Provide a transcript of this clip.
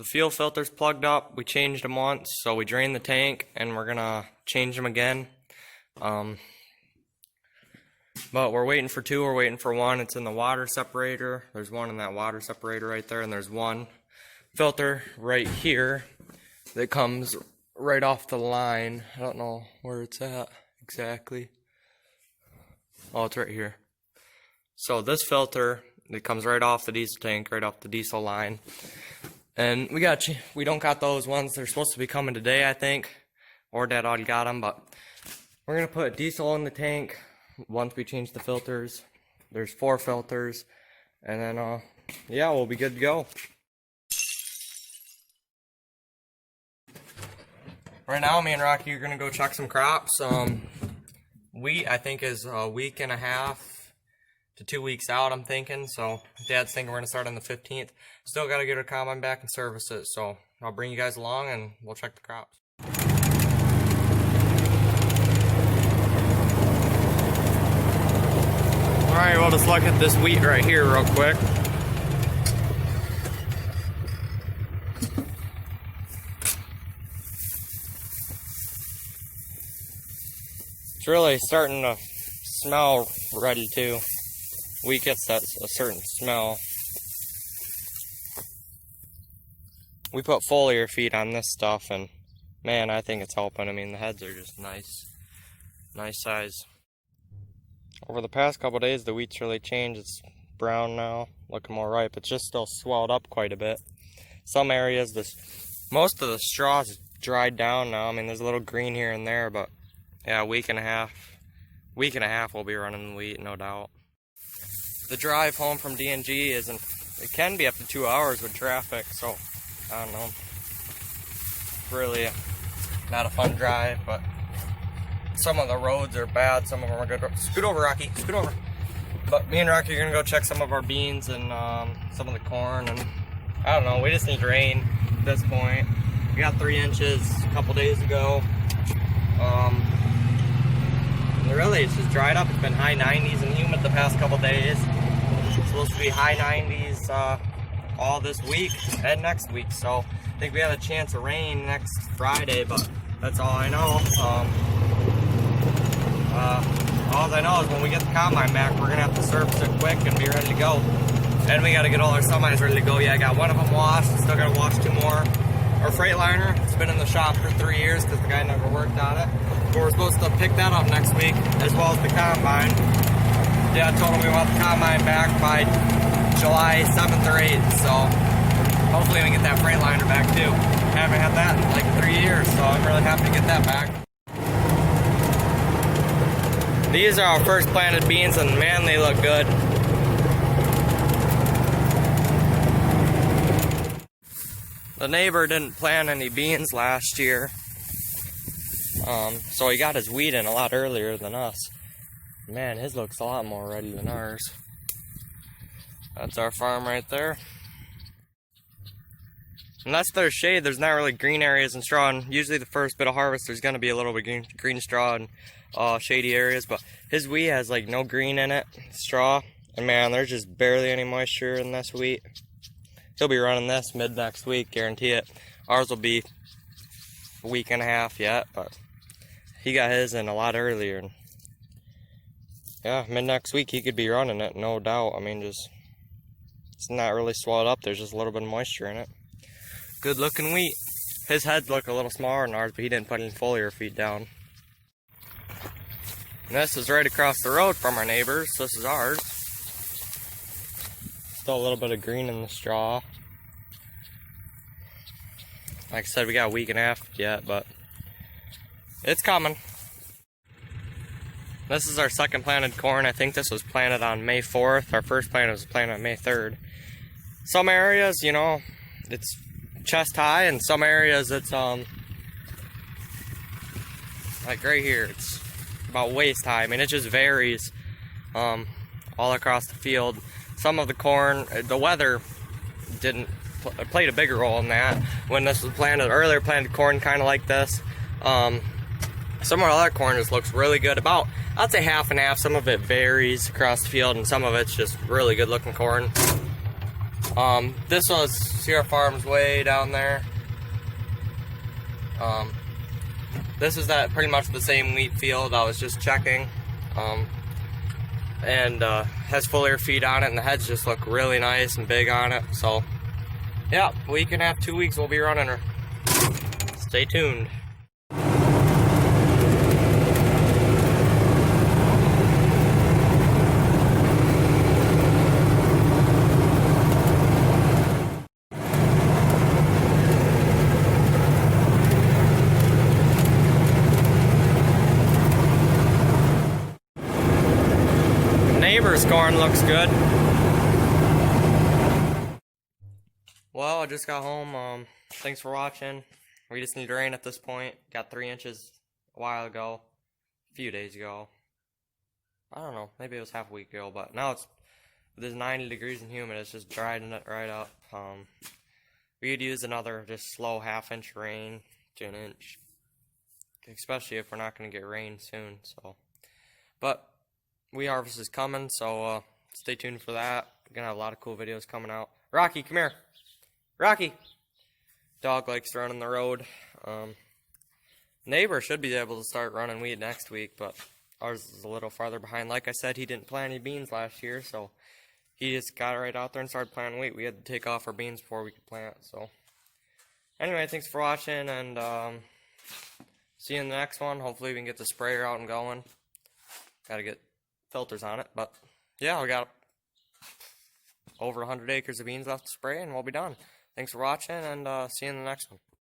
the fuel filter's plugged up. We changed them once, so we drained the tank, and we're gonna change them again. But we're waiting for two, we're waiting for one. It's in the water separator. There's one in that water separator right there, and there's one filter right here that comes right off the line. I don't know where it's at exactly. Oh, it's right here. So this filter, it comes right off the diesel tank, right off the diesel line. And we don't got those ones. They're supposed to be coming today, I think. Or Dad already got them, but we're gonna put diesel in the tank once we change the filters. There's 4 filters, and then yeah, we'll be good to go. Right now, me and Rocky are gonna go check some crops. Wheat, I think, is a week and a half to 2 weeks out, I'm thinking. So Dad's thinking we're gonna start on the 15th. Still gotta get our combine back and service it. So I'll bring you guys along and we'll check the crops. Alright, we'll just look at this wheat right here real quick. It's really starting to smell ready too. Wheat gets a certain smell. We put foliar feed on this stuff, and man, I think it's helping. I mean, the heads are just nice size. Over the past couple of days, the wheat's really changed. It's brown now, looking more ripe. It's just still swelled up quite a bit. Some areas, most of the straw's dried down now. I mean, there's a little green here and there, but yeah, week and a half we'll be running the wheat, no doubt. The drive home from D&G it can be up to 2 hours with traffic, so I don't know. Really not a fun drive, but some of the roads are bad, some of them are good. Scoot over, Rocky, scoot over. But me and Rocky are gonna go check some of our beans and some of the corn, and I don't know, we just need rain at this point. We got 3 inches a couple days ago. Really, it's just dried up. It's been high 90s and humid the past couple days. It's supposed to be high 90s all this week and next week, so I think we have a chance of rain next Friday, but that's all I know. All I know is when we get the combine back, we're gonna have to service it quick and be ready to go. And we gotta get all our semis ready to go. Yeah, I got one of them washed, still gotta wash 2 more. Our Freightliner, it's been in the shop for 3 years because the guy never worked on it. But we're supposed to pick that up next week, as well as the combine. Dad told him we want the combine back by July 7th or 8th, so hopefully we can get that Freightliner back too. Haven't had that in like 3 years, so I'm really happy to get that back. These are our first planted beans, and man, they look good. The neighbor didn't plant any beans last year, so he got his wheat in a lot earlier than us. Man, his looks a lot more ready than ours. That's our farm right there. Unless there's shade, there's not really green areas and straw, and usually the first bit of harvest there's going to be a little bit green straw and shady areas, but his wheat has like no green in it, straw, and man, there's just barely any moisture in this wheat. He'll be running this mid next week, guarantee it. Ours will be a week and a half yet, but he got his in a lot earlier. And yeah, mid next week he could be running it, no doubt. I mean, it's not really swelled up. There's just a little bit of moisture in it. Good looking wheat. His heads look a little smaller than ours, but he didn't put any foliar feed down. And this is right across the road from our neighbors. This is ours. Still a little bit of green in the straw. Like I said, we got a week and a half yet, but it's coming. This is our second planted corn. I think this was planted on May 4th. Our first plant was planted on May 3rd. Some areas, you know, it's chest high, and some areas it's like right here, it's about waist high. I mean, it just varies all across the field. Some of the corn, the weather played a bigger role in that. When this was planted, earlier planted corn kind of like this. Some of our other corn just looks really good. About, I'd say half and half. Some of it varies across the field, and some of it's just really good looking corn. This was Sierra Farms way down there. This is that pretty much the same wheat field I was just checking. And has foliar feed on it, and the heads just look really nice and big on it. So yeah, week and a half, 2 weeks we'll be running her. Stay tuned. Neighbor's corn looks good. Well, I just got home. Thanks for watching. We just need rain at this point. Got 3 inches a while ago, a few days ago. I don't know, maybe it was half a week ago, but now it's 90 degrees and humid. It's just drying it right up. We could use another just slow half-inch rain to an inch, especially if we're not going to get rain soon. So, but wheat harvest is coming, so stay tuned for that. We're gonna have a lot of cool videos coming out. Rocky, come here. Rocky. Dog likes running the road. Neighbor should be able to start running wheat next week, but ours is a little farther behind. Like I said, he didn't plant any beans last year, so he just got right out there and started planting wheat. We had to take off our beans before we could plant. So anyway, thanks for watching, and see you in the next one. Hopefully we can get the sprayer out and going. Gotta get filters on it, but yeah, we got over 100 acres of beans left to spray, and we'll be done. Thanks for watching, and see you in the next one.